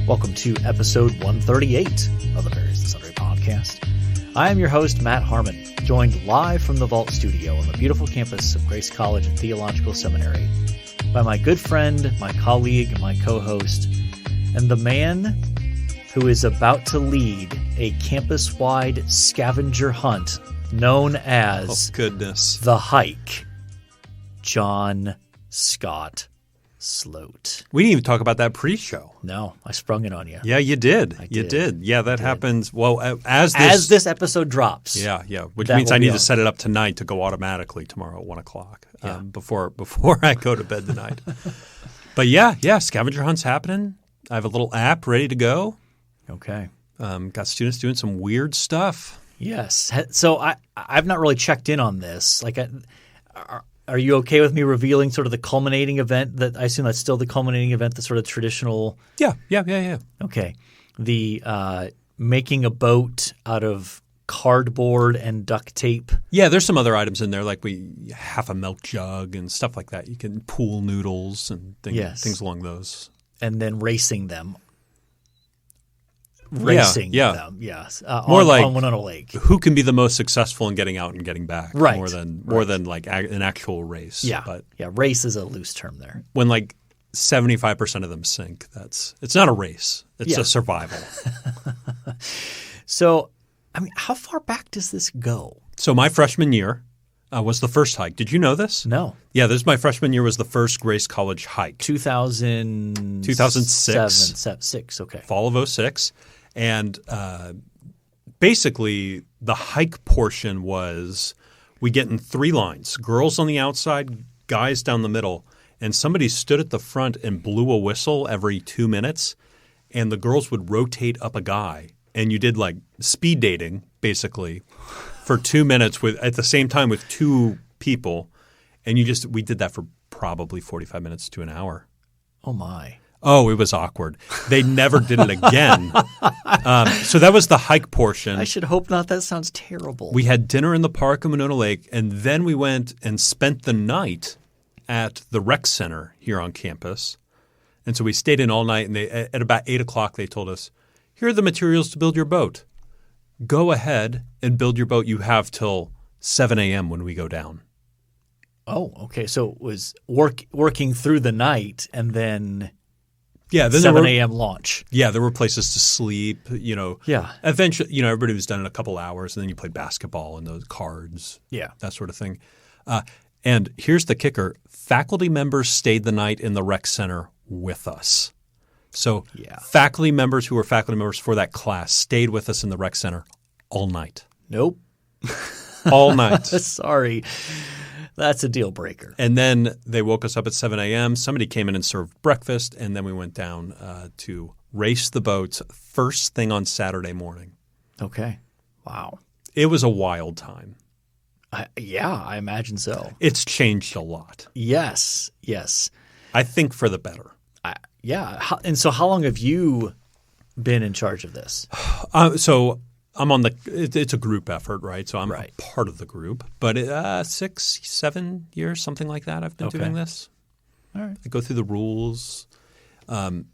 Welcome to episode 138 of the Various and Sundry podcast. I am your host, Matt Harmon, joined live from the Vault Studio on the beautiful campus of Grace College and Theological Seminary by my good friend, my colleague, my co-host, and the man who is about to lead a campus-wide scavenger hunt known as The Hike, John Scott Sloat. We didn't even talk about that pre-show. No, I sprung it on you. Yeah, you did. You did. Yeah, that happens. Well, as this episode drops. Yeah. Which means I need to set it up tonight to go automatically tomorrow at 1 o'clock before I go to bed tonight. But yeah, scavenger hunt's happening. I have a little app ready to go. Okay. Got students doing some weird stuff. Yes. So I've not really checked in on this. Are you okay with me revealing sort of the culminating event that I assume that's still the culminating event, the sort of traditional? Yeah. Okay. The making a boat out of cardboard and duct tape. Yeah, there's some other items in there like half a milk jug and stuff like that. You can pool noodles and things along those. And then racing them. Them, yes. More like on Winona Lake. Who can be the most successful in getting out and getting back? Right. More than like an actual race. Yeah. But Race is a loose term there. When like 75% of them sink, it's not a race. It's a survival. So, I mean, how far back does this go? So my freshman year was the first hike. Did you know this? No. Yeah, my freshman year was the first Grace College hike. 2006. Six. Okay. Fall of 2006. And basically the hike portion was we get in three lines, girls on the outside, guys down the middle, and somebody stood at the front and blew a whistle every 2 minutes, and the girls would rotate up a guy. And you did like speed dating basically for 2 minutes at the same time with two people. And we did that for probably 45 minutes to an hour. Oh my. Oh, it was awkward. They never did it again. So that was the hike portion. I should hope not. That sounds terrible. We had dinner in the park in Winona Lake, and then we went and spent the night at the rec center here on campus. And so we stayed in all night, and at about 8 o'clock they told us, here are the materials to build your boat. Go ahead and build your boat. You have till 7 a.m. when we go down. Oh, okay. So it was working through the night and then – then 7 a.m. launch. Yeah, there were places to sleep, Yeah. Eventually, everybody was done in a couple hours, and then you played basketball and those cards. Yeah. That sort of thing. And here's the kicker. Faculty members stayed the night in the rec center with us. So faculty members who were faculty members for that class stayed with us in the rec center all night. Nope. All night. Sorry. That's a deal breaker. And then they woke us up at 7 a.m. Somebody came in and served breakfast, and then we went down to race the boats first thing on Saturday morning. Okay. Wow. It was a wild time. I imagine so. It's changed a lot. Yes. I think for the better. And so how long have you been in charge of this? So I'm on it's a group effort, right? So I'm part of the group. But 6, 7 years, something like that, I've been doing this. All right. I go through the rules.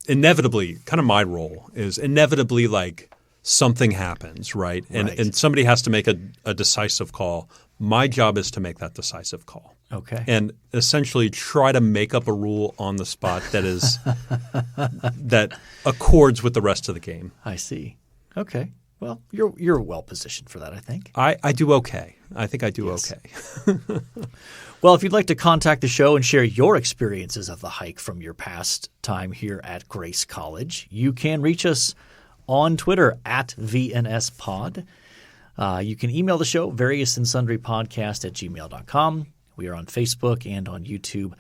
Inevitably, kind of my role is inevitably like something happens, right? And somebody has to make a decisive call. My job is to make that decisive call. Okay. And essentially try to make up a rule on the spot that is that accords with the rest of the game. I see. Okay. Well, you're well positioned for that, I think. I do okay. I think I do okay. Well, if you'd like to contact the show and share your experiences of the hike from your past time here at Grace College, you can reach us on Twitter at VNSPod. You can email the show, variousandsundrypodcast@gmail.com. We are on Facebook and on YouTube.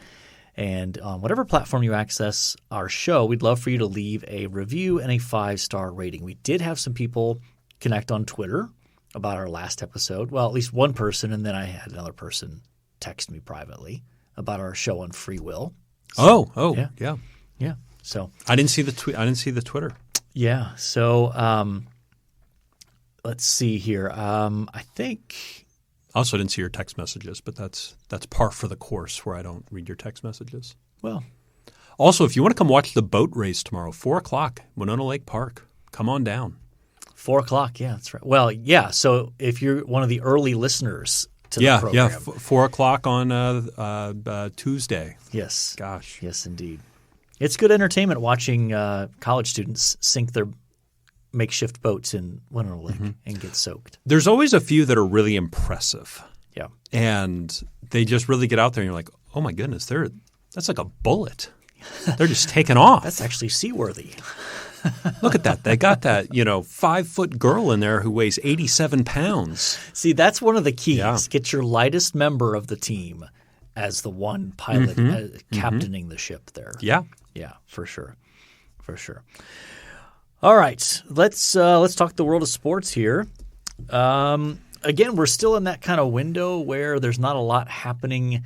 And on whatever platform you access our show, we'd love for you to leave a review and a 5-star rating. We did have some people connect on Twitter about our last episode. Well, at least one person, and then I had another person text me privately about our show on free will. So, yeah. So I didn't see the tweet. I didn't see the Twitter. Yeah. So let's see here. I think. I also didn't see your text messages, but that's par for the course where I don't read your text messages. Well, Also, if you want to come watch the boat race tomorrow, 4 o'clock, Winona Lake Park, come on down. 4 o'clock, yeah, that's right. Well, yeah, so if you're one of the early listeners to the program. 4 o'clock on Tuesday. Yes. Gosh. Yes, indeed. It's good entertainment watching college students sink their makeshift boats in Winona Lake and get soaked. There's always a few that are really impressive. Yeah. And they just really get out there and you're like, oh my goodness, that's like a bullet. They're just taking off. That's actually seaworthy. Look at that. They got that, 5-foot girl in there who weighs 87 pounds. See, that's one of the keys. Yeah. Get your lightest member of the team as the one pilot captaining the ship there. Yeah. Yeah, for sure. For sure. All right. Let's talk the world of sports here. Again, we're still in that kind of window where there's not a lot happening.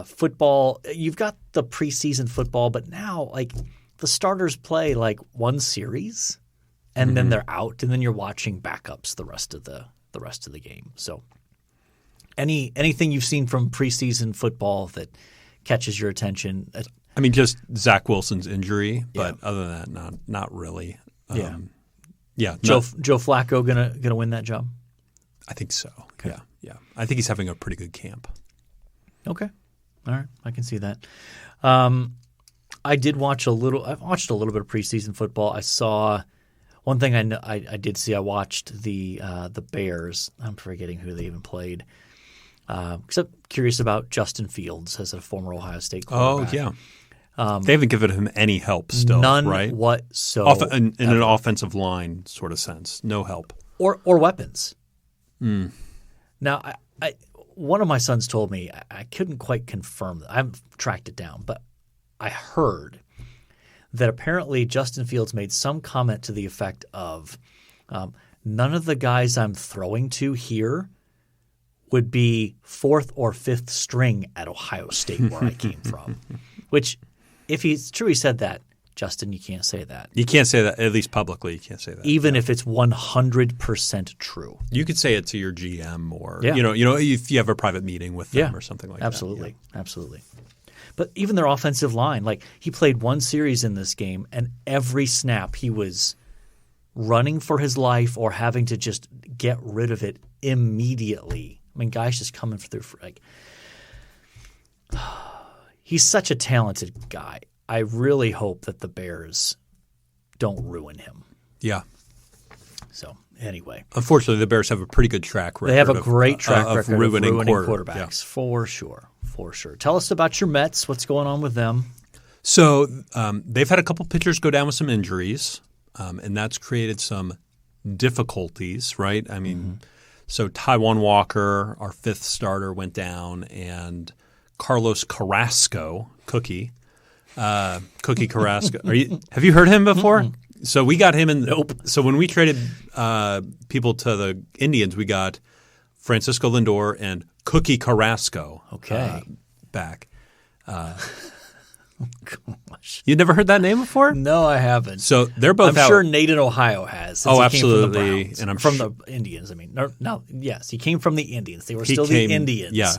Football, you've got the preseason football, but now the starters play one series and then they're out, and then you're watching backups the rest of the game. So anything you've seen from preseason football that catches your attention? I mean, just Zach Wilson's injury, but other than that, not really. Joe Flacco gonna win that job? I think so. Okay. Yeah. I think he's having a pretty good camp. Okay, all right, I can see that. I watched a little bit of preseason football. I saw one thing. I did see. I watched the Bears. I'm forgetting who they even played. Except curious about Justin Fields as a former Ohio State quarterback. Oh yeah. They haven't given him any help still, none right? whatsoever. In an offensive line sort of sense, no help or weapons. Now, one of my sons told me, I couldn't quite confirm that. I haven't tracked it down, but I heard that apparently Justin Fields made some comment to the effect of, none of the guys I'm throwing to here would be 4th or 5th string at Ohio State where I came from. Which, if it's true he said that, Justin, you can't say that. You can't say that, at least publicly. You can't say that. Even if it's 100% true. You could say it to your GM or if you have a private meeting with them or something like absolutely. that. Absolutely. But even their offensive line, he played one series in this game, and every snap he was running for his life or having to just get rid of it immediately. I mean, guys just coming through he's such a talented guy. I really hope that the Bears don't ruin him. Yeah. So anyway, unfortunately, the Bears have a pretty good track record. They have a great track record of ruining Yeah. quarterbacks, for sure. Tell us about your Mets. What's going on with them? So they've had a couple pitchers go down with some injuries, and that's created some difficulties, right? I mean, so Taijuan Walker, our 5th starter, went down, and Carlos Carrasco, Cookie Carrasco. Have you heard him before? So we got him in. Nope. So when we traded people to the Indians, we got Francisco Lindor and Cookie Carrasco back. Gosh. You'd never heard that name before? No, I haven't. So they're both I'm sure Nate in Ohio has. Since he absolutely. Came from the Browns, and I'm from the Indians. I mean, yes, he came from the Indians. They were still the Indians. Yeah.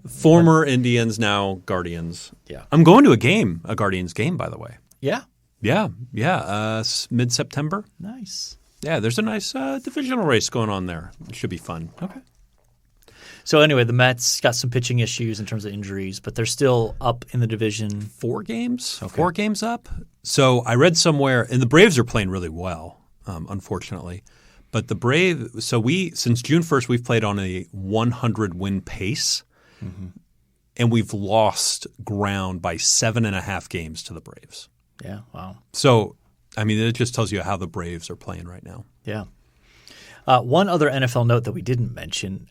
Former Indians, now Guardians. Yeah. I'm going to a Guardians game, by the way. Yeah? Yeah. Mid-September. Nice. Yeah, there's a nice divisional race going on there. It should be fun. Okay. So anyway, the Mets got some pitching issues in terms of injuries, but they're still up in the division. 4 games? Okay. 4 games up? So I read somewhere – and the Braves are playing really well, unfortunately. But the Braves – so since June 1st, we've played on a 100-win pace. And we've lost ground by 7.5 games to the Braves. Yeah, wow. So, I mean, it just tells you how the Braves are playing right now. Yeah. One other NFL note that we didn't mention,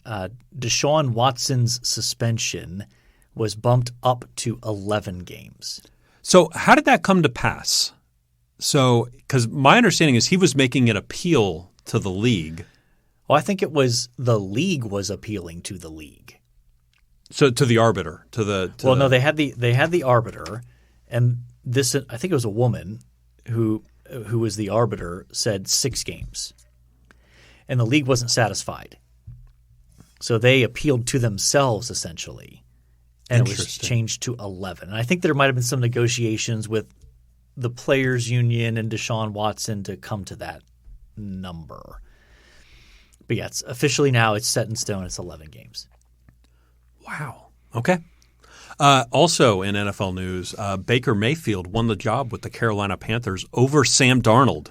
Deshaun Watson's suspension was bumped up to 11 games. So how did that come to pass? So, because my understanding is he was making an appeal to the league. Well, I think it was the league was appealing to the league. So to the arbiter, no, they had the arbiter, and this I think it was a woman who was the arbiter said 6 games, and the league wasn't satisfied, so they appealed to themselves essentially, and it was changed to 11. And I think there might have been some negotiations with the players' union and Deshaun Watson to come to that number. But yeah, it's officially now it's set in stone. It's 11 games. Wow. Okay. Also in NFL news, Baker Mayfield won the job with the Carolina Panthers over Sam Darnold,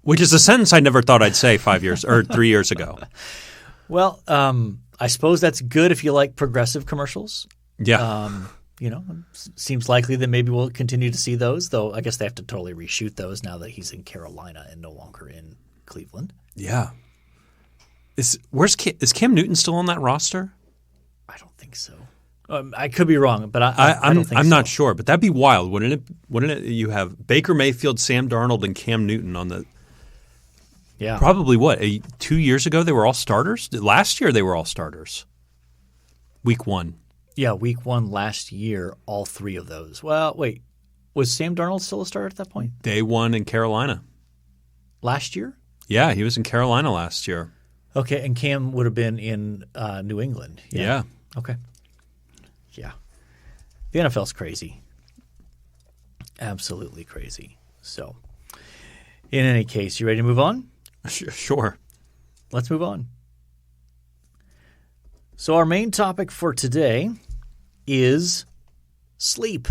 which is a sentence I never thought I'd say 5 years or 3 years ago. Well, I suppose that's good if you like progressive commercials. Yeah. Seems likely that maybe we'll continue to see those, though I guess they have to totally reshoot those now that he's in Carolina and no longer in Cleveland. Yeah. Is Cam Newton still on that roster? I don't think so. I could be wrong, but I don't think so. I'm not sure, but that'd be wild, wouldn't it? Wouldn't it? You have Baker Mayfield, Sam Darnold, and Cam Newton on the. Yeah. Probably 2 years ago they were all starters? Last year they were all starters. Week 1. Yeah, week 1 last year, all 3 of those. Well, wait. Was Sam Darnold still a starter at that point? Day 1 in Carolina. Last year? Yeah, he was in Carolina last year. Okay, and Cam would have been in New England. Yeah. Okay. Yeah. The NFL's crazy. Absolutely crazy. So, in any case, you ready to move on? Sure. Let's move on. So our main topic for today is sleep.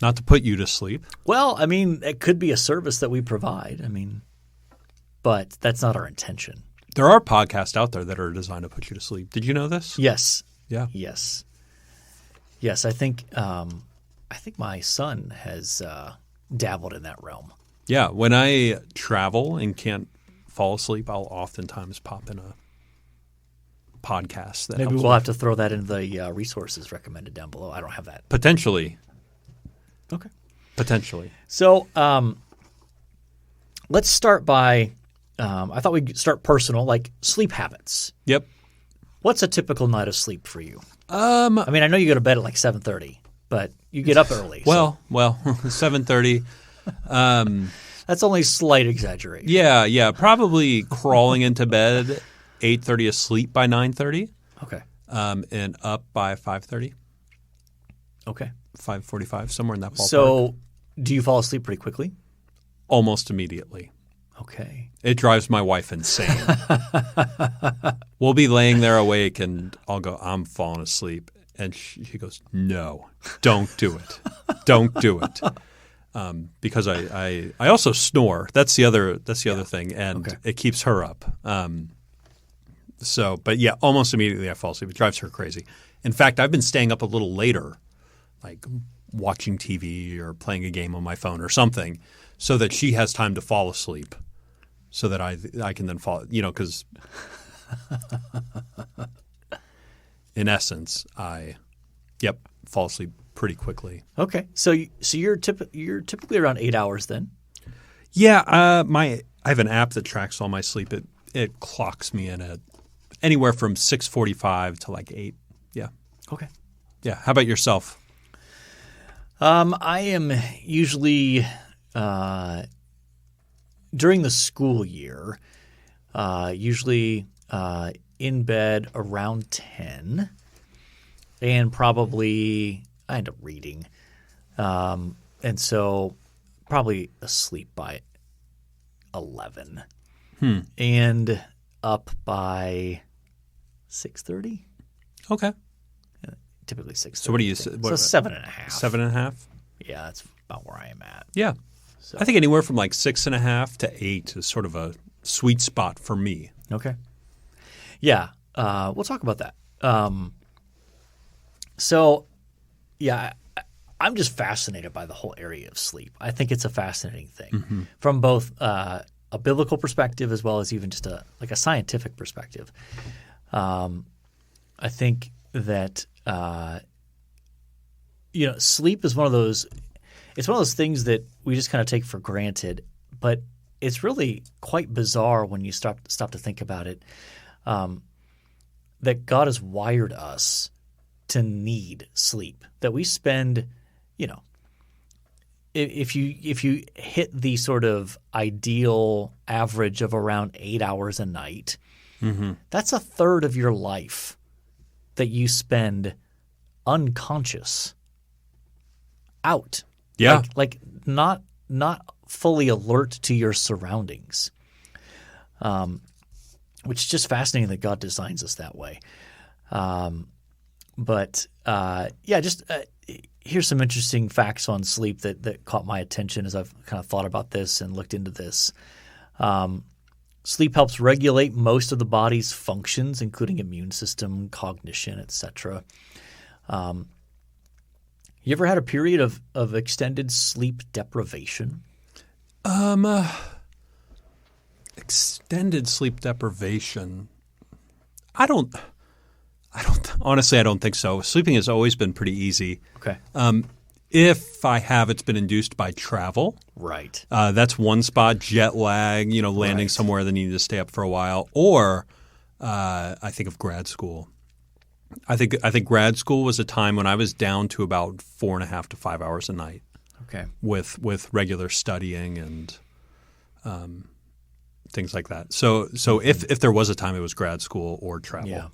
Not to put you to sleep. Well, I mean, it could be a service that we provide. But that's not our intention. There are podcasts out there that are designed to put you to sleep. Did you know this? Yes. Yeah. Yes. I think my son has dabbled in that realm. Yeah. When I travel and can't fall asleep, I'll oftentimes pop in a podcast. Maybe we'll have to throw that into the resources recommended down below. I don't have that. Potentially. Okay. Potentially. So let's start by I thought we'd start personal, like sleep habits. Yep. What's a typical night of sleep for you? I know you go to bed at like 7:30, but you get up early. Well, 7:30. That's only slight exaggeration. Yeah. Probably crawling into bed 8:30, asleep by 9:30. Okay. And up by 5:30. Okay. 5:45, somewhere in that ballpark. So, do you fall asleep pretty quickly? Almost immediately. Okay. It drives my wife insane. We'll be laying there awake, and I'll go, I'm falling asleep. And she goes, no, don't do it. Don't do it. Because I also snore. That's the other thing, and It keeps her up. But yeah, almost immediately I fall asleep. It drives her crazy. In fact, I've been staying up a little later, like watching TV or playing a game on my phone or something, so that she has time to fall asleep, so that I can then fall. Because in essence, I fall asleep pretty quickly. Okay, so you're typically around 8 hours then. Yeah, I have an app that tracks all my sleep. It clocks me in at anywhere from 6:45 to like 8. Yeah. Okay. Yeah. How about yourself? I am usually during the school year, usually in bed around 10, and probably I end up reading, and so probably asleep by 11, and up by 6:30. Okay. Typically 6:30. So what do you say? So 7.5. 7.5? Yeah, that's about where I am at. Yeah. So. I think anywhere from like 6.5 to 8 is sort of a sweet spot for me. Okay. Yeah. We'll talk about that. So, yeah, I'm just fascinated by the whole area of sleep. I think it's a fascinating thing from both a biblical perspective as well as even just a scientific perspective. I think that sleep is one of those. It's one of those things that we just kind of take for granted, but it's really quite bizarre when you stop to think about it. That God has wired us to need sleep. That we spend, if you hit the sort of ideal average of around 8 hours a night, that's a third of your life that you spend unconscious, out. Yeah. Like not fully alert to your surroundings. Which is just fascinating that God designs us that way. Here's some interesting facts on sleep that caught my attention as I've kind of thought about this and looked into this. Sleep helps regulate most of the body's functions, including immune system, cognition, etc. You ever had a period of extended sleep deprivation? Extended sleep deprivation. I don't honestly, I don't think so. Sleeping has always been pretty easy. Okay. If I have, it's been induced by travel. Right. That's one spot. Jet lag, landing Right. somewhere that needed to stay up for a while. Or I think of grad school. I think grad school was a time when I was down to about 4.5 to 5 hours a night. Okay. With regular studying and things like that. So if there was a time, it was grad school or travel. Yeah.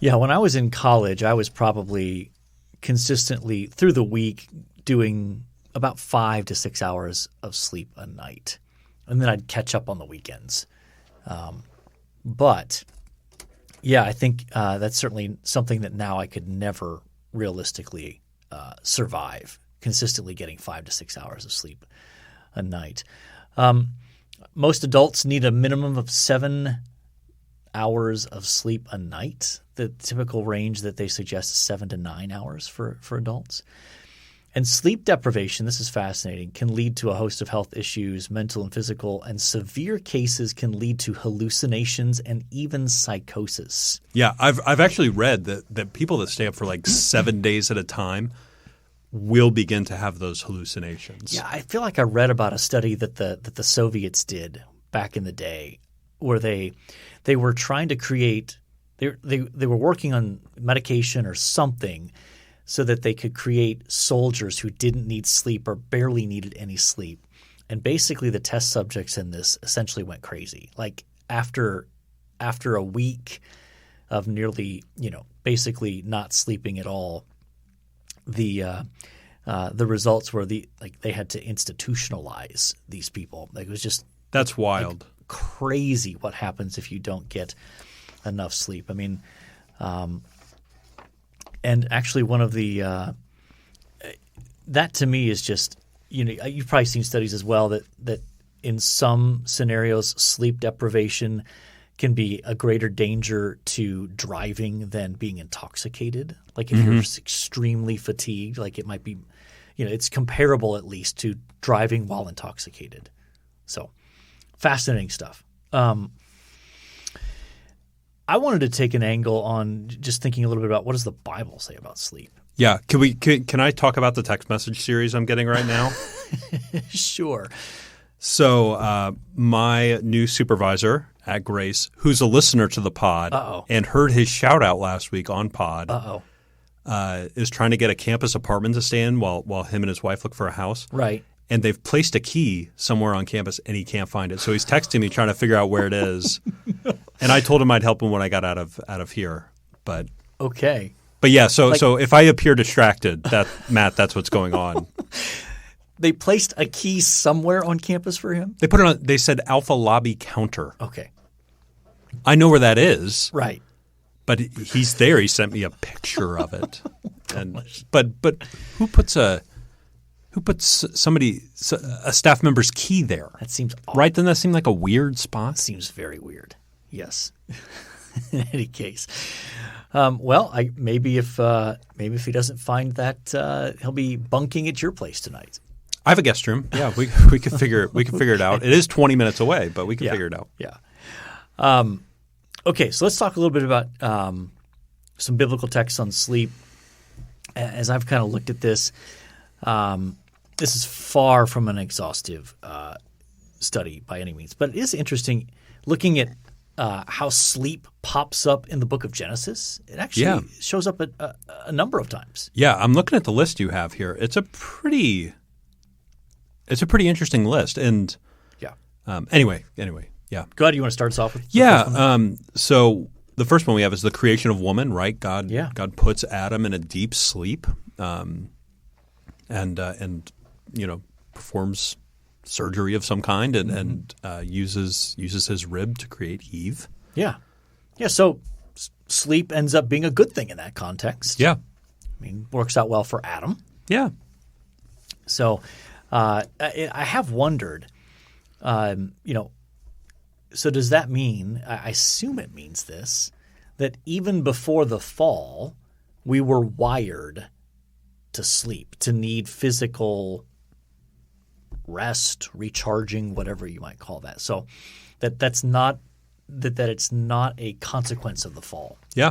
Yeah, when I was in college, I was probably consistently through the week doing about 5 to 6 hours of sleep a night. And then I'd catch up on the weekends. But yeah, I think that's certainly something that now I could never realistically survive, consistently getting 5 to 6 hours of sleep a night. Most adults need a minimum of 7 hours of sleep a night. The typical range that they suggest is 7 to 9 hours for adults. And sleep deprivation, this is fascinating, can lead to a host of health issues, mental and physical, and severe cases can lead to hallucinations and even psychosis. Yeah, I've actually read that people that stay up for like 7 days at a time will begin to have those hallucinations. Yeah, I feel like I read about a study that the Soviets did back in the day where they were trying to create they were working on medication or something so that they could create soldiers who didn't need sleep or barely needed any sleep. And basically the test subjects in this essentially went crazy. Like after a week of nearly, basically not sleeping at all, the results were they had to institutionalize these people. Like it was just That's wild. Crazy what happens if you don't get enough sleep. I mean, and actually one of the that to me is just you've probably seen studies as well that in some scenarios sleep deprivation can be a greater danger to driving than being intoxicated. Like if you're extremely fatigued, like it might be, it's comparable at least to driving while intoxicated. So fascinating stuff. I wanted to take an angle on just thinking a little bit about what does the Bible say about sleep? Yeah. Can I talk about the text message series I'm getting right now? Sure. So my new supervisor at Grace, who's a listener to the pod and heard his shout out last week on pod, is trying to get a campus apartment to stay in while him and his wife look for a house. Right. And they've placed a key somewhere on campus and he can't find it. So he's texting me trying to figure out where it is. And I told him I'd help him when I got out of here. But okay. But yeah, so if I appear distracted, Matt, that's what's going on. They placed a key somewhere on campus for him? They put it on. They said Alpha Lobby Counter. Okay. I know where that is. Right. But he's there. He sent me a picture of it. And but who puts a staff member's key there? That seems odd. Right? Doesn't that seem like a weird spot? Seems very weird. Yes. In any case. Maybe if he doesn't find that, he'll be bunking at your place tonight. I have a guest room. Yeah, we could figure it out. It is 20 minutes away, but we can figure it out. Yeah. Okay, so let's talk a little bit about some biblical texts on sleep. As I've kind of looked at this, this is far from an exhaustive study by any means, but it is interesting looking at how sleep pops up in the book of Genesis. It actually shows up a number of times. Yeah, I'm looking at the list you have here. It's a pretty interesting list. And anyway, yeah. Go ahead. You want to start us off with? Yeah. So the first one we have is the creation of woman, right? God puts Adam in a deep sleep, and performs surgery of some kind, and uses his rib to create Eve. Yeah. So sleep ends up being a good thing in that context. Yeah. I mean, works out well for Adam. Yeah. So I have wondered, so does that mean, I assume it means this, that even before the fall, we were wired to sleep, to need physical rest, recharging, whatever you might call that. So that's not that it's not a consequence of the fall. Yeah.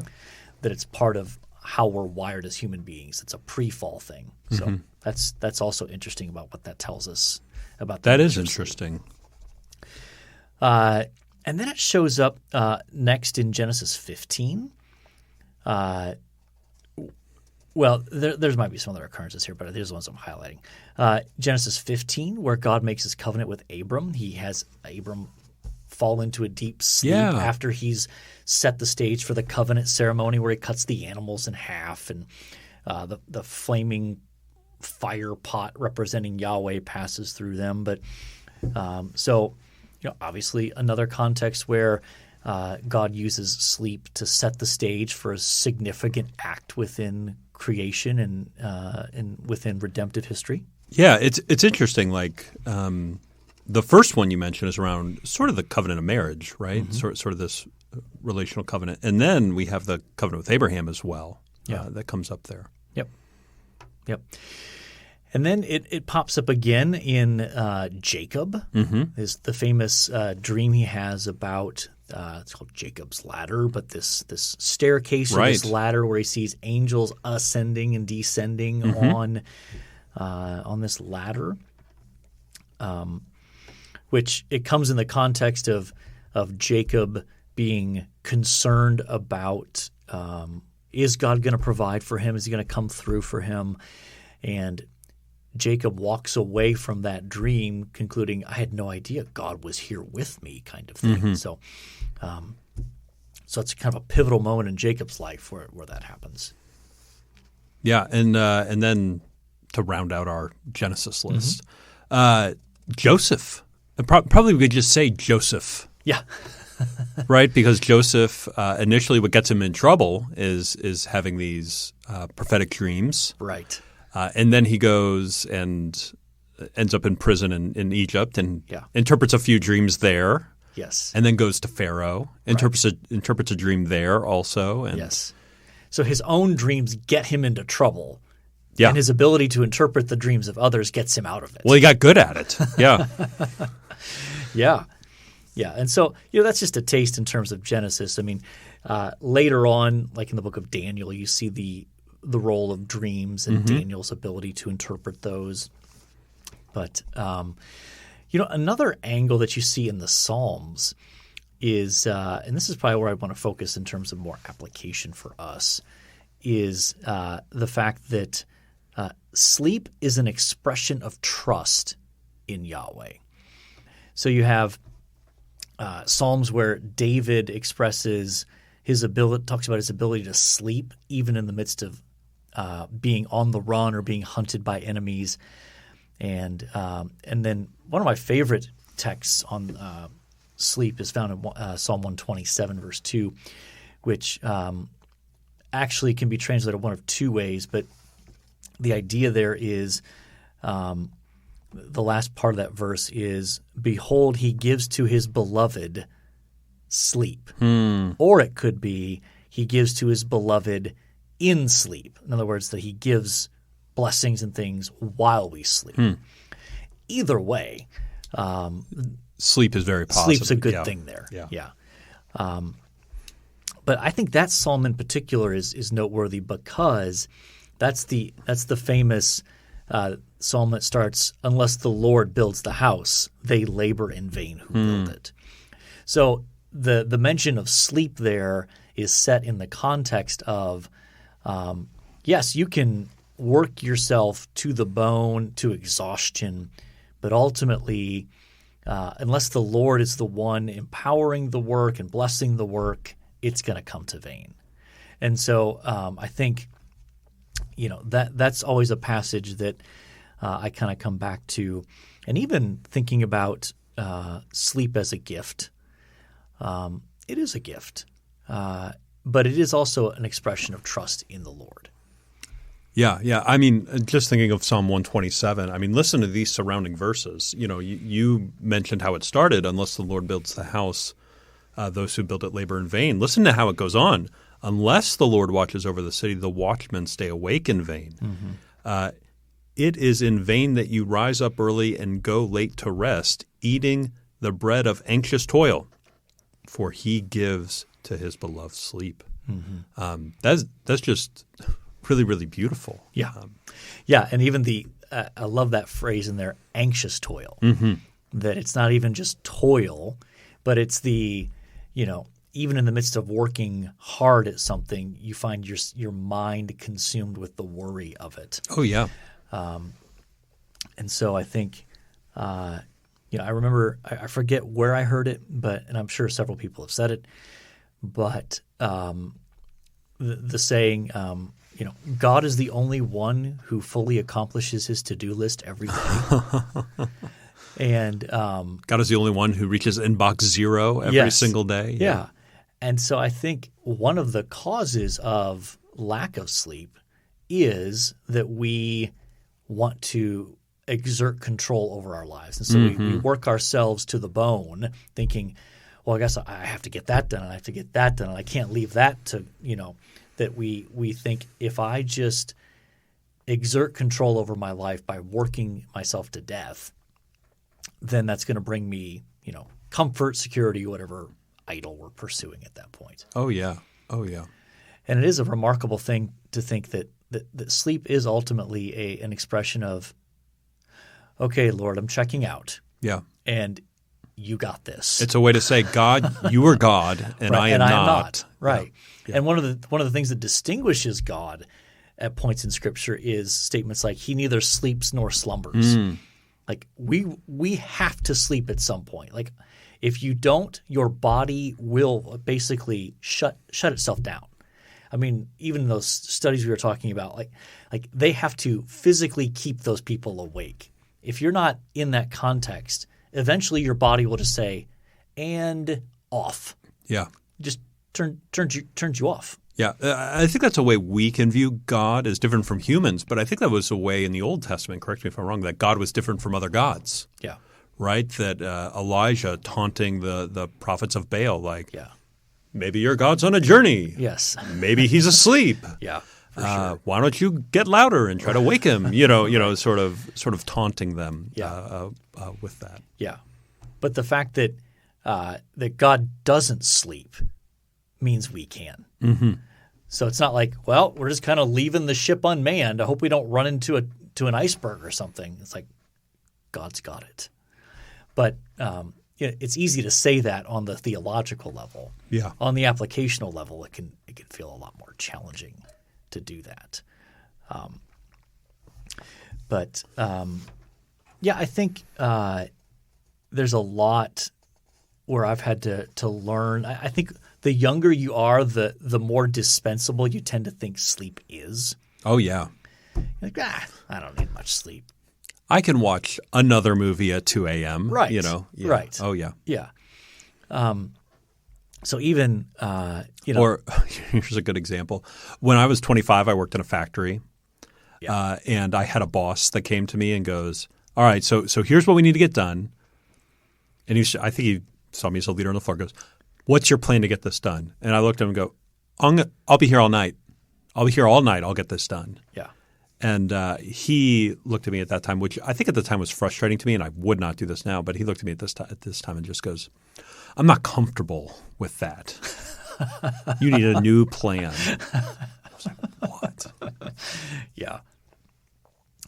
That it's part of how we're wired as human beings. It's a pre-fall thing. So that's also interesting about what that tells us about that is interesting. And then it shows up next in Genesis 15. Well, there might be some other occurrences here, but here's the ones I'm highlighting. Genesis 15, where God makes his covenant with Abram. He has Abram fall into a deep sleep after he's set the stage for the covenant ceremony where he cuts the animals in half, and the flaming fire pot representing Yahweh passes through them. But obviously another context where God uses sleep to set the stage for a significant act within creation and within redemptive history. Yeah, it's interesting. Like the first one you mentioned is around sort of the covenant of marriage, right? Sort of this relational covenant, and then we have the covenant with Abraham as well. That comes up there. Yep. And then it pops up again in Jacob. Is the famous dream he has about it's called Jacob's ladder, but this staircase or this ladder where he sees angels ascending and descending on this ladder, which it comes in the context of Jacob being concerned about is God going to provide for him? Is he going to come through for him? And Jacob walks away from that dream concluding, I had no idea God was here with me, kind of thing. So it's kind of a pivotal moment in Jacob's life where that happens. Yeah, and then to round out our Genesis list, Joseph. Probably we could just say Joseph. Yeah. Right? Because Joseph, initially what gets him in trouble is having these prophetic dreams. Right. And then he goes and ends up in prison in Egypt and interprets a few dreams there. Yes. And then goes to Pharaoh, interprets a dream there also. And yes. So his own dreams get him into trouble. Yeah. And his ability to interpret the dreams of others gets him out of it. Well, he got good at it. Yeah. Yeah. And so, that's just a taste in terms of Genesis. I mean, later on, like in the book of Daniel, you see the role of dreams and Daniel's ability to interpret those. But, another angle that you see in the Psalms is, and this is probably where I want to focus in terms of more application for us, is the fact that sleep is an expression of trust in Yahweh. So you have Psalms where David expresses talks about his ability to sleep even in the midst of being on the run or being hunted by enemies. And then one of my favorite texts on sleep is found in Psalm 127, verse 2, which actually can be translated one of two ways. But the idea there is the last part of that verse is, behold, he gives to his beloved sleep. Or it could be, he gives to his beloved in sleep. In other words, that he gives blessings and things while we sleep. Either way. Sleep is very positive. Sleep's a good thing there. Yeah. But I think that psalm in particular is noteworthy because that's the famous psalm that starts, unless the Lord builds the house, they labor in vain who build it. So the mention of sleep there is set in the context of, yes, you can work yourself to the bone, to exhaustion, but ultimately, unless the Lord is the one empowering the work and blessing the work it's going to come to vain. And so I think that's always a passage that I kind of come back to. And even thinking about sleep as a gift, it is a gift, but it is also an expression of trust in the Lord. Yeah. I mean, just thinking of Psalm 127, I mean, listen to these surrounding verses. You mentioned how it started, unless the Lord builds the house, those who build it labor in vain. Listen to how it goes on. Unless the Lord watches over the city, the watchmen stay awake in vain. Mm-hmm. It is in vain that you rise up early and go late to rest, eating the bread of anxious toil, for he gives to his beloved sleep. Mm-hmm. That's just really, really beautiful. Yeah. And even I love that phrase in there, anxious toil, that it's not even just toil, but it's the, even in the midst of working hard at something, you find your mind consumed with the worry of it. Oh, yeah. And so I think, I remember, I forget where I heard it, and I'm sure several people have said it, but the saying, God is the only one who fully accomplishes his to-do list every day. And God is the only one who reaches inbox 0 every single day. Yeah. And so I think one of the causes of lack of sleep is that we want to exert control over our lives. And so we work ourselves to the bone thinking, well, I guess I have to get that done and I have to get that done and I can't leave that to, that we think if I just exert control over my life by working myself to death, then that's going to bring me, comfort, security, whatever idol we're pursuing at that point. Oh, yeah. And it is a remarkable thing to think that sleep is ultimately an expression of, okay, Lord, I'm checking out. Yeah. And you got this. It's a way to say, God, you are God, and right, I am not. Right. Yeah. And one of the things that distinguishes God at points in Scripture is statements like he neither sleeps nor slumbers. Like we have to sleep at some point. Like if you don't, your body will basically shut itself down. I mean, even those studies we were talking about, like they have to physically keep those people awake. If you're not in that context, eventually your body will just say, and off. Yeah. Just turns you off. Yeah. I think that's a way we can view God as different from humans, but I think that was a way in the Old Testament, correct me if I'm wrong, that God was different from other gods. Yeah. Right? That Elijah taunting the prophets of Baal, maybe your God's on a journey. Yes. Maybe he's asleep. Yeah. For sure. Why don't you get louder and try to wake him? Sort of taunting them with that. Yeah, but the fact that God doesn't sleep means we can. Mm-hmm. So it's not like, well, we're just kind of leaving the ship unmanned. I hope we don't run into an iceberg or something. It's like God's got it. But it's easy to say that on the theological level. Yeah. On the applicational level, it can feel a lot more challenging to do that. I think there's a lot where I've had to learn. I think the younger you are, the more dispensable you tend to think sleep is. Oh, yeah. You're like, I don't need much sleep. I can watch another movie at 2 a.m. Right. Yeah. Right. Oh, yeah. Yeah. So even Or here's a good example. When I was 25, I worked in a factory, and I had a boss that came to me and goes, "All right, so here's what we need to get done." And I think he saw me as a leader on the floor. Goes, "What's your plan to get this done?" And I looked at him and go, "I'll be here all night. I'll be here all night. I'll get this done." Yeah. And he looked at me at that time, which I think at the time was frustrating to me, and I would not do this now. But he looked at me at this time and just goes, "I'm not comfortable with that. You need a new plan." I was like, what? Yeah.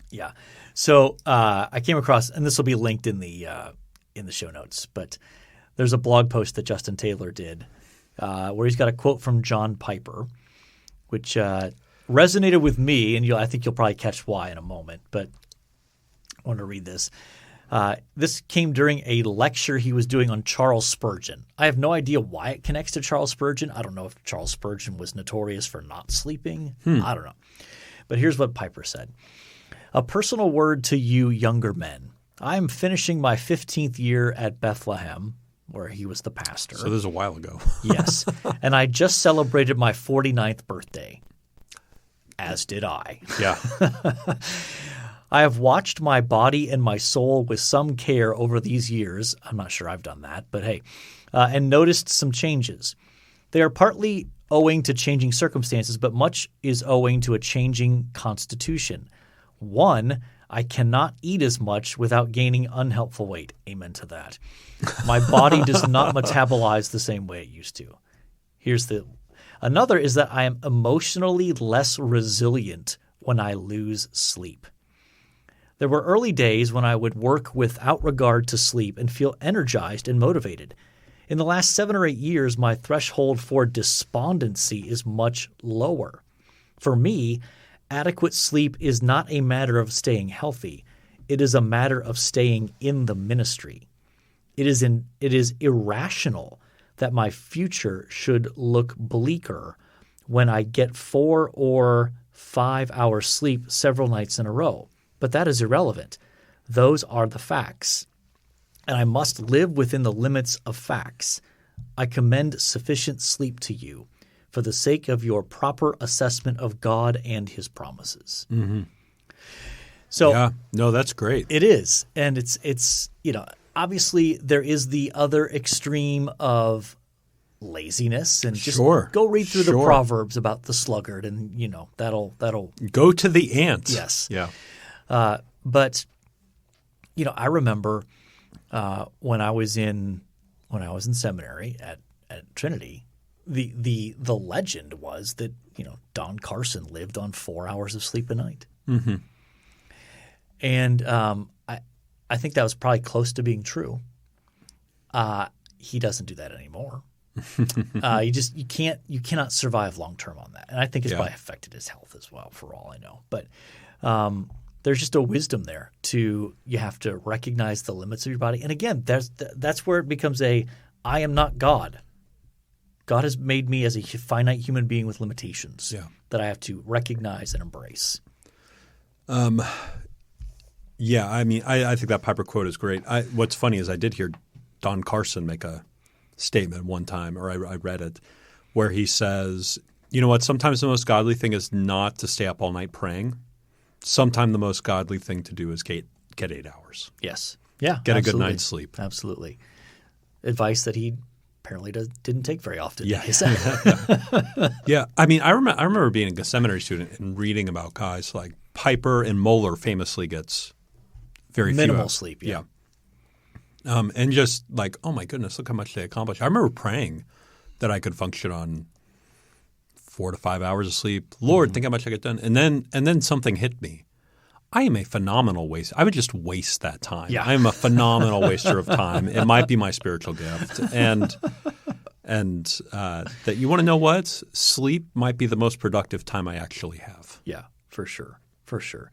Yeah. So I came across, and this will be linked in the show notes, but there's a blog post that Justin Taylor did where he's got a quote from John Piper, which resonated with me, and I think you'll probably catch why in a moment. But I want to read this. This came during a lecture he was doing on Charles Spurgeon. I have no idea why it connects to Charles Spurgeon. I don't know if Charles Spurgeon was notorious for not sleeping. I don't know. But here's what Piper said. A personal word to you younger men. I am finishing my 15th year at Bethlehem, where he was the pastor. So this is a while ago. Yes. And I just celebrated my 49th birthday. As did I. Yeah. I have watched my body and my soul with some care over these years. I'm not sure I've done that, but hey, and noticed some changes. They are partly owing to changing circumstances, but much is owing to a changing constitution. One, I cannot eat as much without gaining unhelpful weight. Amen to that. My body does not metabolize the same way it used to. Another is that I am emotionally less resilient when I lose sleep. There were early days when I would work without regard to sleep and feel energized and motivated. In the last 7 or 8 years, my threshold for despondency is much lower. For me, adequate sleep is not a matter of staying healthy. It is a matter of staying in the ministry. It is irrational that my future should look bleaker when I get 4 or 5 hours sleep several nights in a row. But that is irrelevant. Those are the facts. And I must live within the limits of facts. I commend sufficient sleep to you for the sake of your proper assessment of God and his promises. Mm-hmm. So yeah, no, that's great. It is. And it's obviously there is the other extreme of laziness, and just go read through the Proverbs about the sluggard, and that'll go to the ant. Yes. Yeah. But I remember when I was in seminary at Trinity, the legend was that Don Carson lived on 4 hours of sleep a night. Mm-hmm. And I think that was probably close to being true. He doesn't do that anymore. You cannot survive long term on that, and I think it's probably affected his health as well, for all I know. But there's just a wisdom there you have to recognize the limits of your body, and again, that's where it becomes I am not God. God has made me as a finite human being with limitations that I have to recognize and embrace. Yeah, I mean, I think that Piper quote is great. What's funny is I did hear Don Carson make a statement one time, or I read it, where he says, you know what, sometimes the most godly thing is not to stay up all night praying. Sometimes the most godly thing to do is get 8 hours. Yes. Yeah. Get a good night's sleep. Absolutely. Advice that he apparently didn't take very often. Yeah. Yeah. I mean, I remember being a seminary student and reading about guys like Piper and Moeller famously gets very minimal few sleep. Yeah. And just like, oh my goodness, look how much they accomplished. I remember praying that I could function on 4 to 5 hours of sleep. Lord, think how much I get done. And then something hit me. I am a phenomenal waster. I would just waste that time. Yeah. I am a phenomenal waster of time. It might be my spiritual gift. And that you want to know what? Sleep might be the most productive time I actually have. Yeah, for sure. For sure.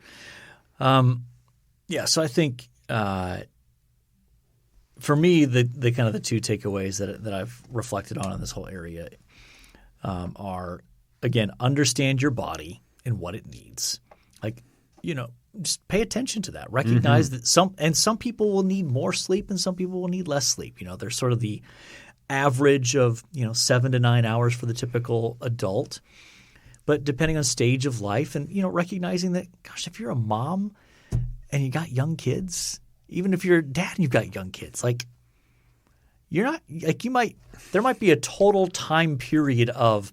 So I think for me, the kind of the two takeaways that I've reflected on in this whole area are, again, understand your body and what it needs. Like, just pay attention to that. Recognize that some people will need more sleep and some people will need less sleep. There's sort of the average of 7 to 9 hours for the typical adult. But depending on stage of life and recognizing that, gosh, if you're a mom and you got young kids, even if you're a dad and you've got young kids, like you're not like there might be a total time period of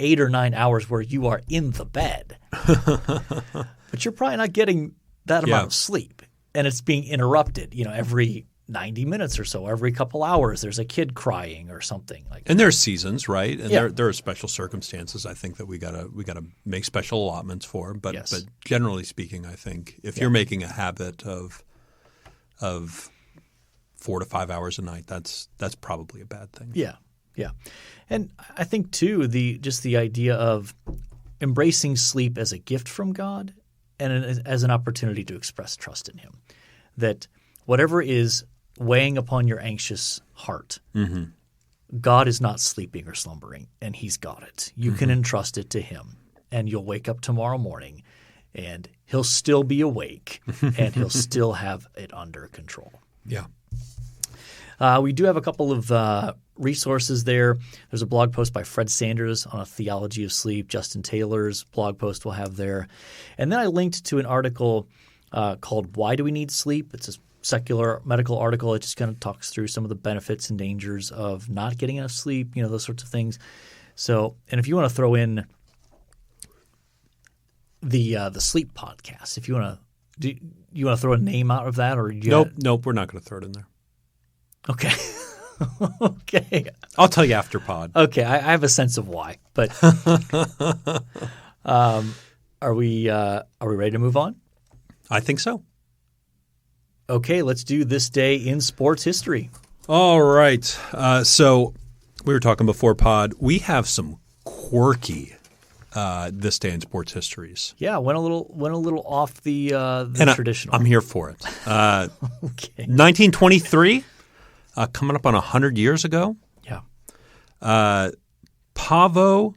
8 or 9 hours where you are in the bed. But you're probably not getting that amount of sleep, and it's being interrupted. Every 90 minutes or so, every couple hours, there's a kid crying or something like. And there's seasons, right? And there are special circumstances. I think that we gotta make special allotments for. But generally speaking, I think if you're making a habit of 4 to 5 hours a night, that's probably a bad thing. Yeah, yeah, and I think too the idea of embracing sleep as a gift from God and as an opportunity to express trust in Him. That whatever is weighing upon your anxious heart, Mm-hmm. God is not sleeping or slumbering, and He's got it. You can entrust it to Him, and you'll wake up tomorrow morning, and He'll still be awake, and He'll still have it under control. Yeah. We do have a couple of resources there. There's a blog post by Fred Sanders on a theology of sleep. Justin Taylor's blog post we'll have there. And then I linked to an article called Why Do We Need Sleep? It's a secular medical article. It just kind of talks through some of the benefits and dangers of not getting enough sleep, those sorts of things. So, and if you want to throw in the sleep podcast, if you want to throw a name out of that, or Nope, we're not going to throw it in there. Okay. Okay. I'll tell you after pod. Okay, I have a sense of why, but are we ready to move on? I think so. Okay, let's do this day in sports history. All right. So we were talking before pod. We have some quirky this day in sports histories. Yeah, went a little off the traditional. I'm here for it. Okay. 1923, coming up on 100 years ago. Yeah. Paavo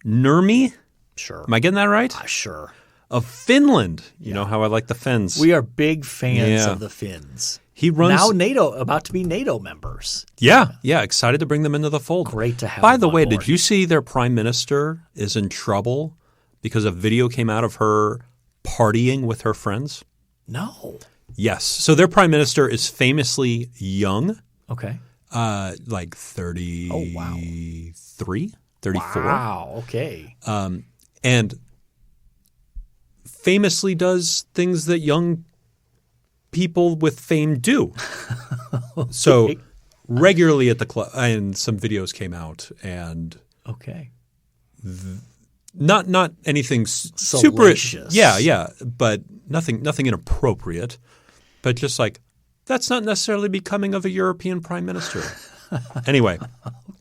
Nurmi. Sure. Am I getting that right? Sure. Of Finland. You know how I like the Finns. We are big fans of the Finns. He runs now about to be NATO members. Yeah, excited to bring them into the fold. Great to have By them the on way, board. did you see their prime minister is in trouble because a video came out of her partying with her friends? No. Yes. So their prime minister is famously young, Okay. like 33, 34. Wow. Okay. And famously does things that young people with fame do. So regularly at the club, and some videos came out, and Okay. not anything Salacious. super. Yeah, but nothing inappropriate. But just like that's not necessarily becoming of a European prime minister. Anyway,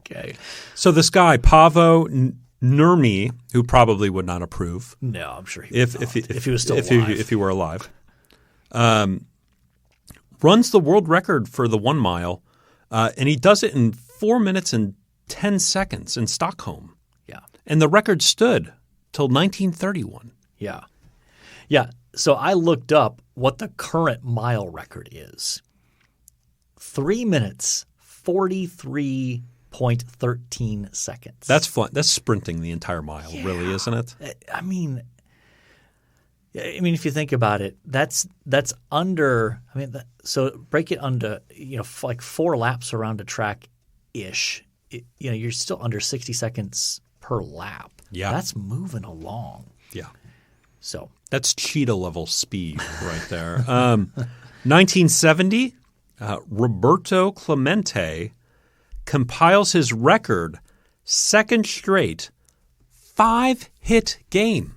Okay. so this guy Paavo Nurmi, who probably would not approve. No, I'm sure he If would not. If he was still if alive. if he were alive, runs the world record for the 1 mile, and he does it in 4 minutes and 10 seconds in Stockholm. Yeah. And the record stood till 1931. Yeah. Yeah. So I looked up what the current mile record is. 3 minutes, 43.13 seconds. That's fun. That's sprinting the entire mile, really, isn't it? I mean, if you think about it, that's under. So break it under, like 4 laps around a track ish. You're still under 60 seconds per lap. Yeah. That's moving along. Yeah. So That's cheetah level speed right there. 1970, Roberto Clemente compiles his record, second straight 5-hit game.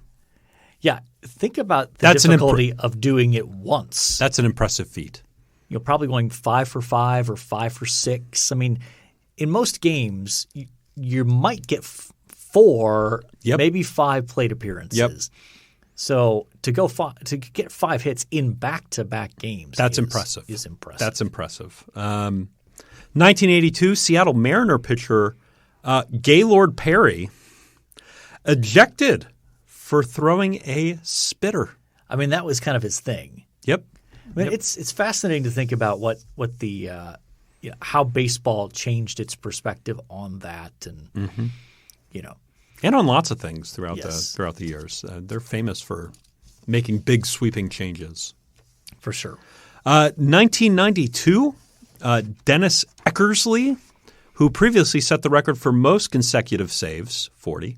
yeah, think about the That's difficulty of doing it once. That's an impressive feat. You're probably going 5 for 5 or 5 for 6. I mean, in most games, you might get 4, Yep. maybe 5 plate appearances. Yep. So to get 5 hits in back-to-back games, That's impressive. Is impressive. That's impressive. 1982, Seattle Mariner pitcher Gaylord Perry ejected for throwing a spitter. I mean, that was kind of his thing. Yep. I mean, it's fascinating to think about what the how baseball changed its perspective on that, and And on lots of things throughout Yes. the years. They're famous for making big sweeping changes. for sure. 1992, Dennis Eckersley, who previously set the record for most consecutive saves, 40,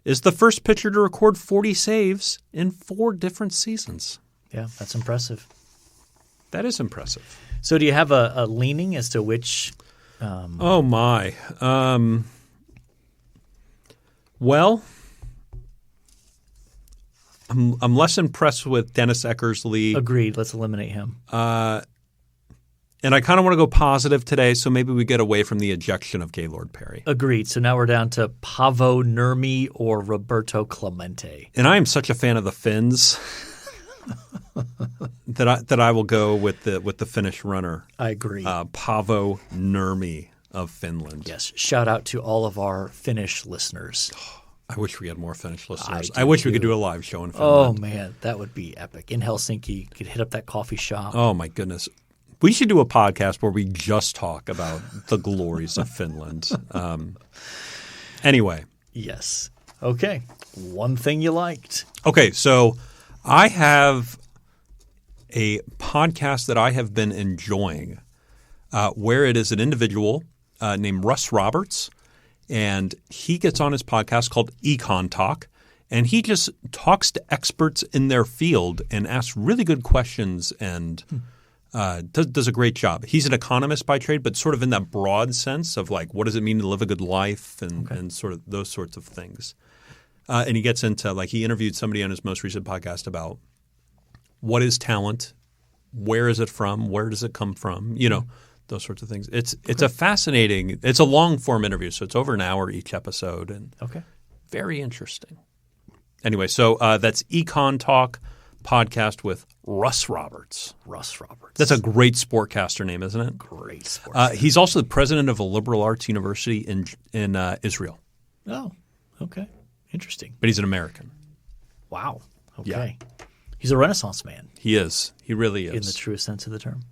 is the first pitcher to record 40 saves in 4 different seasons. Yeah, that's impressive. That is impressive. So do you have a leaning as to which Oh, my. Well, I'm less impressed with Dennis Eckersley. agreed, let's eliminate him. And I kind of want to go positive today, so maybe we get away from the ejection of Gaylord Perry. Agreed. So now we're down to Paavo Nurmi or Roberto Clemente. And I am such a fan of the Finns that I will go with the Finnish runner. I agree. Paavo Nurmi of Finland. Yes. Shout out to all of our Finnish listeners. I wish we had more Finnish listeners. I wish we could do a live show in Finland. Oh, man. That would be epic. In Helsinki, you could hit up that coffee shop. Oh, my goodness. We should do a podcast where we just talk about the glories of Finland. Anyway. Yes. Okay. One thing you liked. Okay. So I have a podcast that I have been enjoying where it is an individual named Russ Roberts. And he gets on his podcast called Econ Talk, and he just talks to experts in their field and asks really good questions and does a great job. He's an economist by trade, but sort of in that broad sense of like what does it mean to live a good life and sort of those sorts of things. And he gets into like he interviewed somebody on his most recent podcast about what is talent, where is it from, where does it come from, those sorts of things. It's a fascinating – it's a long-form interview, so it's over an hour each episode and very interesting. Anyway, so that's Econ Talk podcast with Russ Roberts. Russ Roberts. That's a great sportcaster name, isn't it? Great sportcaster. He's also the president of a liberal arts university in Israel. Oh, okay. Interesting. But he's an American. Wow. Okay. Yeah. He's a Renaissance man. He is. He really is. In the truest sense of the term.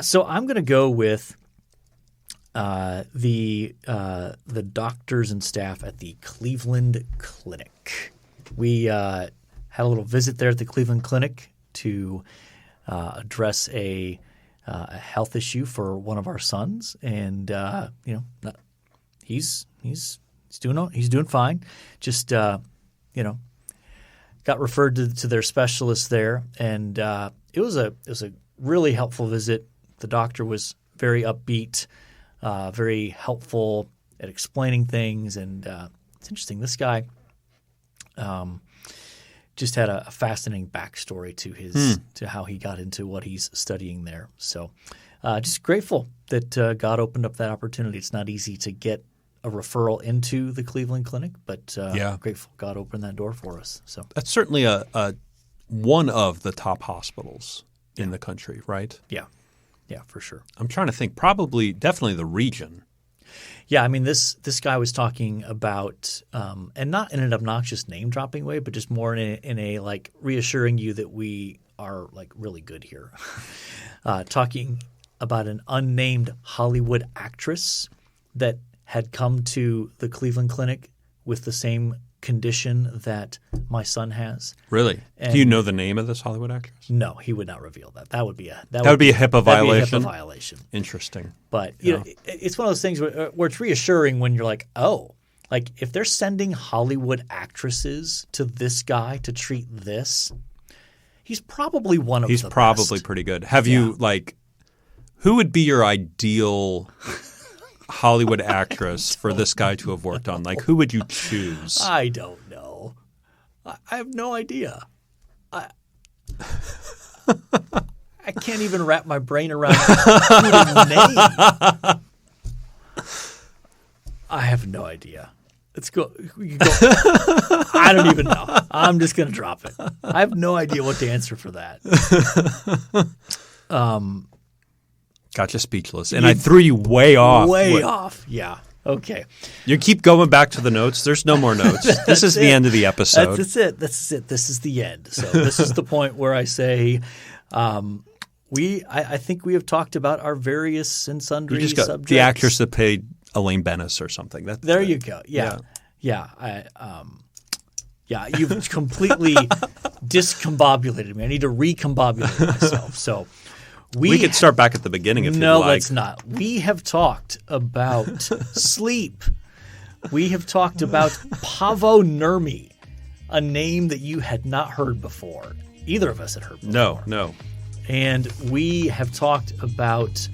So I'm going to go with the doctors and staff at the Cleveland Clinic. We had a little visit there at the Cleveland Clinic to address a health issue for one of our sons, and he's doing fine. Just got referred to their specialist there, and it was a really helpful visit. The doctor was very upbeat, very helpful at explaining things, and it's interesting. This guy just had a fascinating backstory to how he got into what he's studying there. So just grateful that God opened up that opportunity. It's not easy to get a referral into the Cleveland Clinic, but grateful God opened that door for us. So that's certainly a one of the top hospitals in the country, right? Yeah. Yeah, for sure. I'm trying to think. Definitely the region. Yeah, I mean, this guy was talking about, and not in an obnoxious name dropping way, but just more in a like reassuring you that we are like really good here. Talking about an unnamed Hollywood actress that had come to the Cleveland Clinic with the same condition that my son has. Really? Do you know the name of this Hollywood actress? No, he would not reveal that. That would be a HIPAA violation. Be a HIPAA violation. Interesting. But you know, it's one of those things where it's reassuring when you're like, oh, like if they're sending Hollywood actresses to this guy to treat this, he's probably one of the best. He's probably pretty good. Have you who would be your ideal Hollywood actress for this guy to have worked on? Like, who would you choose? I don't know. I have no idea. I can't even wrap my brain around the name. I have no idea. Let's go. I don't even know. I'm just going to drop it. I have no idea what to answer for that. Got you speechless. And I threw you way off. Way off. Yeah. Okay. You keep going back to the notes. There's no more notes. This is the end of the episode. That's it. This is the end. So this is the point where I say I think we have talked about our various and sundry you just got subjects. The actress that played Elaine Bennis or something. There you go. Yeah. You've completely discombobulated me. I need to recombobulate myself. So we could start back at the beginning if you'd like. No, let's not. We have talked about sleep. We have talked about Paavo Nurmi, a name that you had not heard before. Either of us had heard before. No. And we have talked about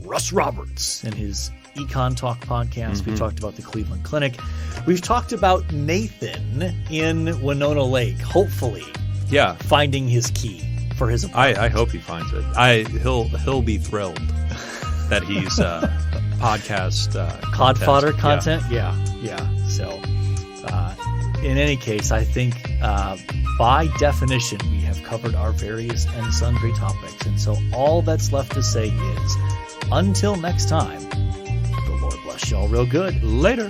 Russ Roberts and his Econ Talk podcast. Mm-hmm. We talked about the Cleveland Clinic. We've talked about Nathan in Winona Lake, hopefully finding his key for his apartment. I hope he finds it. He'll be thrilled that he's podcast cod fodder content. Yeah. So in any case, I think By definition, we have covered our various and sundry topics, and so all that's left to say is, until next time, the Lord bless y'all real good. Later.